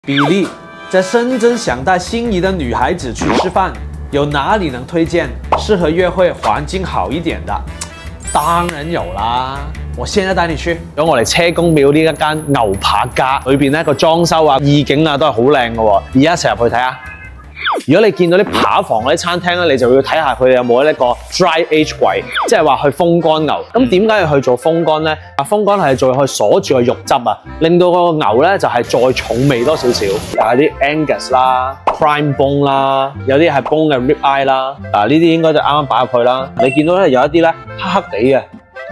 比利在深圳想带心儀的女孩子去吃飯，有哪裡能推薦適合約會、環境好一點的？當然有啦！我現在帶你去。咁我哋車公廟呢一間牛扒家裏邊咧個裝修啊、意境啊都係好靚嘅喎。而家一齊入去睇下。如果你見到啲扒房嗰啲餐廳咧，你就要睇下佢哋有冇呢個 dry age 櫃，即係話去風乾牛。咁點解要去做風乾咧？風乾係做去鎖住個肉汁啊，令到個牛咧就係再重味多少少。有啲 Angus 啦、prime bone 啦，有啲係 bone 嘅 rib eye 啦。呢啲應該就啱啱擺入去啦。你見到咧有一啲咧黑黑地嘅，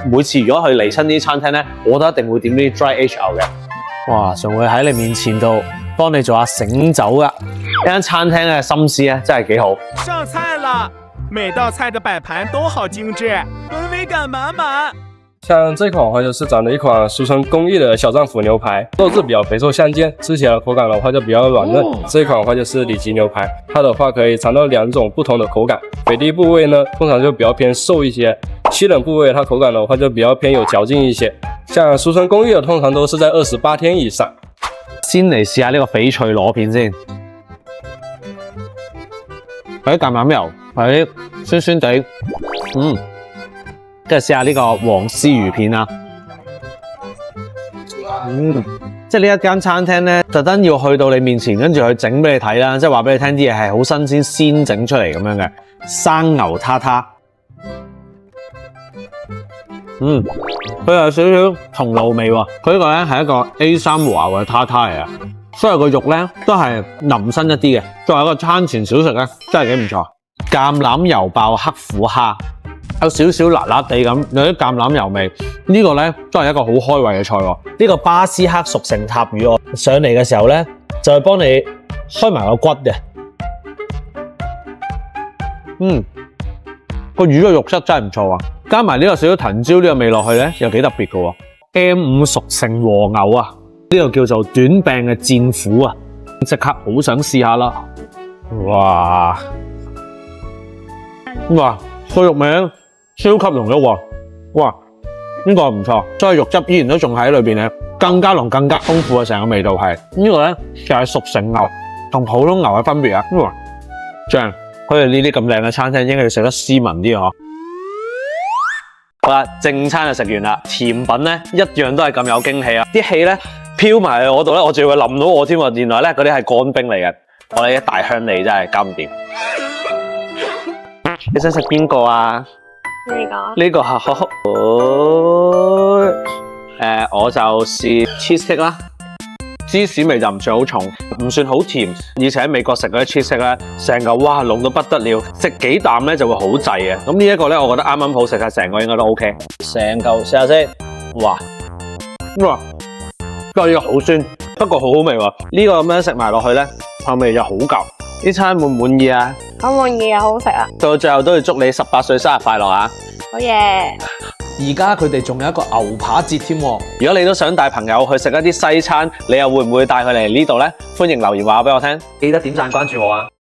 每次如果去嚟親啲餐廳咧，我都一定會點啲 dry age 牛嘅。哇，仲會喺你面前度幫你做下醒酒噶。呢間餐廳嘅心思咧真係幾好。上菜了，每道菜的擺盤都好精緻，氛圍感滿滿。像這款的話就是長了一款俗稱工藝的小臟腑牛排，肉質比較肥瘦相間，吃起來的口感的話就比較軟嫩。這款的話就是里脊牛排，它的話可以嘗到兩種不同的口感。肥地部位呢，通常就比較偏瘦一些；稀冷部位，它口感的話就比較偏有嚼勁一些。像俗稱工藝的，通常都是在28天以上。先嚟試下呢個翡翠螺片先。有啲橄欖油，有啲酸酸地，跟住試下呢個黃絲魚片啊，即係呢一間餐廳咧，特登要去到你面前，跟住去整俾你睇啦，即係話俾你聽啲嘢係好新鮮，先整出嚟咁樣嘅生牛撻撻，佢有少少紅滷味喎，佢呢個咧係一個 A3 和牛嘅撻撻嚟啊。所以個肉咧都係腍身一啲嘅，作為一個餐前小食咧，真係幾唔錯。橄欖油爆黑虎蝦，有少少辣辣地咁，有啲橄欖油味。呢個咧都係一個好開胃嘅菜喎。呢個巴斯克熟成塔魚喎，上嚟嘅時候咧就係幫你開埋個骨嘅。個魚嘅肉質真係唔錯啊！加埋呢個少少藤椒呢個味落去咧，又幾特別嘅喎。M5 熟成和牛啊！呢個叫做短柄嘅戰虎啊，即刻好想試下啦！哇，個肉味超級濃郁喎！哇，呢個唔錯，所以肉汁依然都仲喺裏邊咧，更加濃、更加豐富嘅成個味道係。呢個咧就係熟成牛同普通牛嘅分別啊！正，佢哋呢啲咁靚嘅餐廳應該要食得斯文啲嗬。好啦，正餐就食完啦，甜品咧一樣都係咁有驚喜啊！啲氣咧〜飄埋去我度咧，我仲以為淋到我添喎，原來咧嗰啲係乾冰嚟嘅。我哋啲大香梨真係搞唔掂。你想食邊個啊？呢個好。我就試 cheesecake 啦。芝士味就唔算好重，唔算好甜。以前喺美國食嗰啲 cheesecake 咧，成嚿哇濃到不得了，食幾啖咧就會好滯嘅。咁呢一個咧，我覺得啱啱好食啊，成個應該都 OK。成嚿試下先，哇！不過呢個好酸，不過好好味喎。呢個咁樣食埋落去咧，後味就好夠。呢餐滿唔滿意啊？好滿意啊，好好食啊！到最後都要祝你18歲生日快樂啊！好嘢！而家佢哋仲有一個牛扒節添。如果你都想帶朋友去食一啲西餐，你又會唔會帶佢嚟呢度咧？歡迎留言話俾我聽，記得點讚關注我啊！